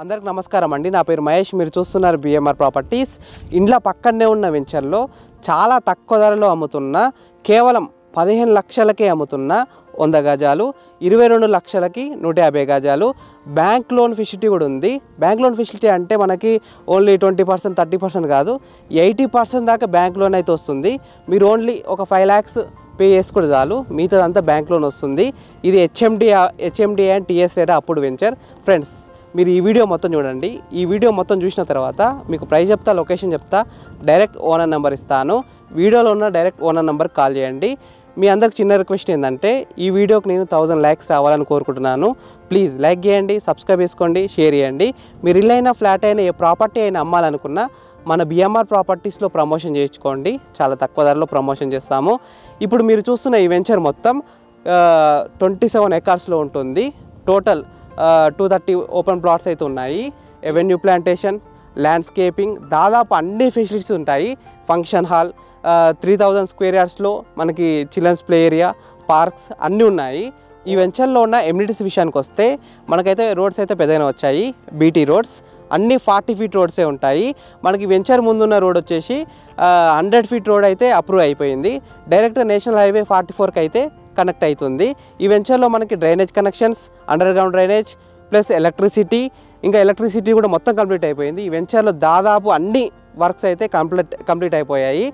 అందరికి నమస్కారం అండి. నా పేరు మహేష్. మీరు చూస్తున్నారు బిఎంఆర్ ప్రాపర్టీస్. ఇండ్ల పక్కనే ఉన్న వెంచర్లో చాలా తక్కువ ధరలో అమ్ముతున్న కేవలం 15 లక్షలకే అమ్ముతున్న 100 గజాలు, 22 లక్షలకి 150 గజాలు. బ్యాంక్ లోన్ ఫెసిలిటీ కూడా ఉంది. బ్యాంక్ లోన్ ఫెసిలిటీ అంటే మనకి ఓన్లీ 20%, 30% కాదు, 80% దాకా బ్యాంక్ లోన్ అయితే వస్తుంది. మీరు ఓన్లీ ఒక 5 lakhs పే చేసుకుంటే చాలు, మిగతాదంతా బ్యాంక్ లోన్ వస్తుంది. ఇది హెచ్ఎండిఏ అండ్ టీఎస్ రేరా అప్పుడు వెంచర్. ఫ్రెండ్స్, మీరు ఈ వీడియో మొత్తం చూడండి. ఈ వీడియో మొత్తం చూసిన తర్వాత మీకు ప్రైస్ చెప్తా, లొకేషన్ చెప్తా, డైరెక్ట్ ఓనర్ నెంబర్ ఇస్తాను. వీడియోలో ఉన్న డైరెక్ట్ ఓనర్ నెంబర్కి కాల్ చేయండి. మీ అందరికి చిన్న రిక్వెస్ట్ ఏంటంటే ఈ వీడియోకి నేను 1000 likes రావాలని కోరుకుంటున్నాను. ప్లీజ్ లైక్ చేయండి, సబ్స్క్రైబ్ చేసుకోండి, షేర్ చేయండి. మీరు ఇల్లు అయినా, ఫ్లాట్ అయినా, ఏ ప్రాపర్టీ అయినా అమ్మాలనుకున్నా మన బిఎంఆర్ ప్రాపర్టీస్లో ప్రమోషన్ చేయించుకోండి. చాలా తక్కువ ధరలో ప్రమోషన్ చేస్తాము. ఇప్పుడు మీరు చూస్తున్న ఈ వెంచర్ మొత్తం 27 acres ఉంటుంది. టోటల్ 230 ఓపెన్ ప్లాట్స్ అయితే ఉన్నాయి. ఎవెన్యూ ప్లాంటేషన్, ల్యాండ్స్కేపింగ్, దాదాపు అన్ని ఫెసిలిటీస్ ఉంటాయి. ఫంక్షన్ హాల్, 3000 square yardsలో మనకి చిల్డ్రన్స్ ప్లే ఏరియా, పార్క్స్ అన్నీ ఉన్నాయి. ఈ వెంచర్లో ఉన్న ఎమ్యూనిటీస్ విషయానికి వస్తే మనకైతే రోడ్స్ అయితే పెద్దగానే వచ్చాయి. బీటీ రోడ్స్ అన్నీ 40 feet రోడ్సే ఉంటాయి. మనకి వెంచర్ ముందున్న రోడ్ వచ్చేసి 100 feet రోడ్ అయితే అప్రూవ్ అయిపోయింది. డైరెక్ట్ నేషనల్ హైవే 44కి అయితే కనెక్ట్ అవుతుంది. ఈ వెంచర్లో మనకి drainage connections, under ground drainage plus electricity, ఇంకా ఎలక్ట్రిసిటీ కూడా మొత్తం కంప్లీట్ అయిపోయింది. ఈ వెంచర్లో దాదాపు అన్ని వర్క్స్ అయితే కంప్లీట్ అయిపోయాయి.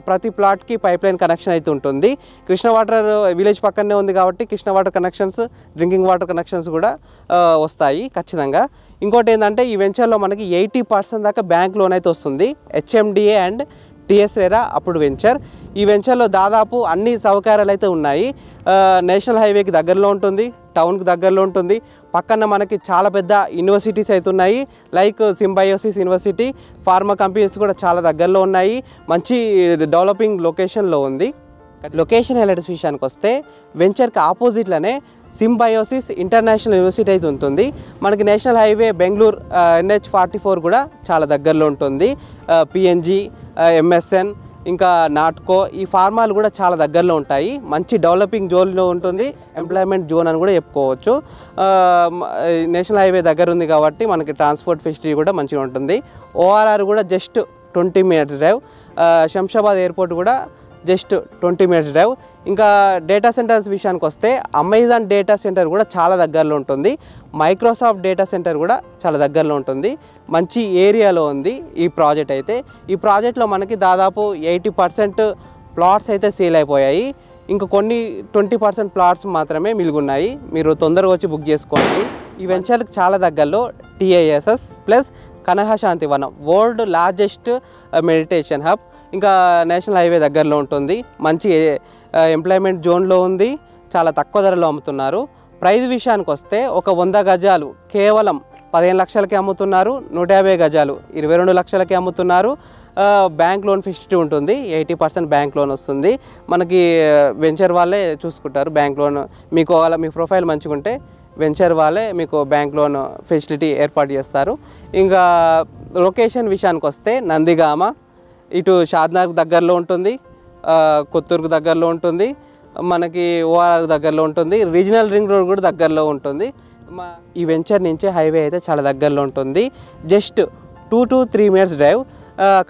ప్రతి ప్లాట్కి పైప్ లైన్ కనెక్షన్ అయితే ఉంటుంది. కృష్ణ వాటర్ విలేజ్ పక్కనే ఉంది కాబట్టి Krishna water connections, drinking water connections కూడా వస్తాయి ఖచ్చితంగా. ఇంకోటి ఏంటంటే ఈ వెంచర్లో మనకి 80% దాకా బ్యాంక్ లోన్ అయితే వస్తుంది. హెచ్ఎండిఏ అండ్ టీఎస్ రేరా అప్పుడు వెంచర్. ఈ వెంచర్లో దాదాపు అన్ని సౌకర్యాలు అయితే ఉన్నాయి. నేషనల్ హైవేకి దగ్గరలో ఉంటుంది, టౌన్కి దగ్గరలో ఉంటుంది. పక్కన మనకి చాలా పెద్ద యూనివర్సిటీస్ అయితే ఉన్నాయి. Like symbiosis university, pharma companies కూడా చాలా దగ్గరలో ఉన్నాయి. మంచి డెవలపింగ్ లొకేషన్లో ఉంది. లొకేషన్ హైలైట్స్ విషయానికి వస్తే వెంచర్కి ఆపోజిట్లోనే సింబయోసిస్ ఇంటర్నేషనల్ యూనివర్సిటీ అయితే ఉంటుంది. మనకి నేషనల్ హైవే బెంగళూరు NH44 కూడా చాలా దగ్గరలో ఉంటుంది. పిఎన్జి, ఎంఎస్ఎన్, ఇంకా నాట్కో, ఈ ఫార్మాలు కూడా చాలా దగ్గరలో ఉంటాయి. మంచి డెవలపింగ్ జోన్లో ఉంటుంది. ఎంప్లాయ్మెంట్ జోన్ అని కూడా చెప్పుకోవచ్చు. నేషనల్ హైవే దగ్గర ఉంది కాబట్టి మనకి ట్రాన్స్పోర్ట్ ఫెసిలిటీ కూడా మంచిగా ఉంటుంది. ORR కూడా just 20 minutes drive. Shamshabad airport కూడా జస్ట్ 20 minutes డ్రైవ్. ఇంకా డేటా సెంటర్స్ విషయానికి వస్తే అమెజాన్ డేటా సెంటర్ కూడా చాలా దగ్గరలో ఉంటుంది. మైక్రోసాఫ్ట్ డేటా సెంటర్ కూడా చాలా దగ్గరలో ఉంటుంది. మంచి ఏరియాలో ఉంది ఈ ప్రాజెక్ట్ అయితే. ఈ ప్రాజెక్ట్లో మనకి దాదాపు 80% ప్లాట్స్ అయితే సేల్ అయిపోయాయి. ఇంకా కొన్ని 20% ప్లాట్స్ మాత్రమే మిలుగున్నాయి. మీరు తొందరగా వచ్చి బుక్ చేసుకోండి. ఈ వెంచర్కి చాలా దగ్గరలో TISS ప్లస్ కనహశాంతి వనం, వరల్డ్ లార్జెస్ట్ మెడిటేషన్ హబ్, ఇంకా నేషనల్ హైవే దగ్గరలో ఉంటుంది. మంచి ఎంప్లాయ్మెంట్ జోన్లో ఉంది. చాలా తక్కువ ధరలో అమ్ముతున్నారు. ప్రైస్ విషయానికి వస్తే ఒక 100 గజాలు కేవలం 15 లక్షలకి అమ్ముతున్నారు. 150 గజాలు 22 లక్షలకి అమ్ముతున్నారు. బ్యాంక్ లోన్ ఫెసిలిటీ ఉంటుంది. 80% బ్యాంక్ లోన్ వస్తుంది. మనకి వెంచర్ వాళ్ళే చూసుకుంటారు బ్యాంక్ లోన్. మీకు మీ ప్రొఫైల్ మంచిగా ఉంటే వెంచర్ వాళ్ళే మీకు బ్యాంక్ లోన్ ఫెసిలిటీ ఏర్పాటు చేస్తారు. ఇంకా లొకేషన్ విషయానికి వస్తే నందిగామ, ఇటు షాద్నగర్కు దగ్గరలో ఉంటుంది, కొత్తూరుకు దగ్గరలో ఉంటుంది, మనకి ORR దగ్గరలో ఉంటుంది, రీజనల్ రింగ్ రోడ్ కూడా దగ్గరలో ఉంటుంది. ఈ వెంచర్ నుంచి హైవే అయితే చాలా దగ్గరలో ఉంటుంది. Just 2 to 3 minutes drive.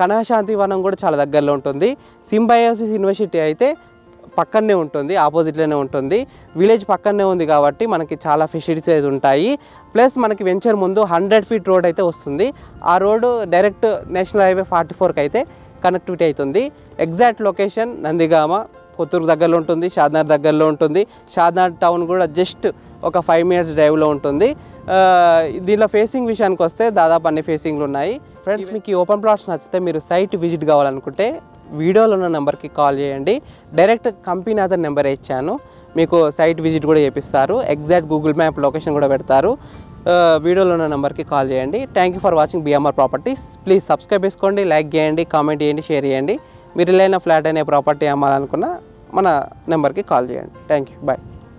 Kanha Shanti Vanam కూడా చాలా దగ్గరలో ఉంటుంది. సింబయోసిస్ యూనివర్సిటీ అయితే పక్కనే ఉంటుంది, ఆపోజిట్లోనే ఉంటుంది. విలేజ్ పక్కనే ఉంది కాబట్టి మనకి చాలా ఫెసిలిటీస్ అయితే ఉంటాయి. ప్లస్ మనకి వెంచర్ ముందు 100 feet రోడ్ అయితే వస్తుంది. ఆ రోడ్డు డైరెక్ట్ నేషనల్ హైవే 44కి అయితే కనెక్టివిటీ అవుతుంది. ఎగ్జాక్ట్ లొకేషన్ నందిగామ, కొత్తూరు దగ్గరలో ఉంటుంది, షాద్నగర్ దగ్గరలో ఉంటుంది. షాద్నగర్ టౌన్ కూడా జస్ట్ ఒక 5 minutes డ్రైవ్లో ఉంటుంది. దీనిలో ఫేసింగ్ విషయానికి వస్తే దాదాపు అన్ని ఫేసింగ్లు ఉన్నాయి. ఫ్రెండ్స్, మీకు ఈ ఓపెన్ ప్లాట్స్ నచ్చితే మీరు సైట్ విజిట్ కావాలనుకుంటే వీడియోలో ఉన్న నెంబర్కి కాల్ చేయండి. డైరెక్ట్ కంపెనీ అతని నెంబర్ ఇచ్చాను, మీకు సైట్ విజిట్ కూడా చేపిస్తారు. ఎగ్జాక్ట్ గూగుల్ మ్యాప్ లొకేషన్ కూడా పెడతారు. వీడియోలో ఉన్న నెంబర్కి కాల్ చేయండి. Thank you for watching BMR properties. Please subscribe చేసుకోండి, లైక్ చేయండి, కామెంట్ చేయండి, షేర్ చేయండి. మీరు ఇల్లైనా, ఫ్లాట్ అయినా, ప్రాపర్టీ అమ్మాలనుకున్న మన నెంబర్కి కాల్ చేయండి. Thank you, bye.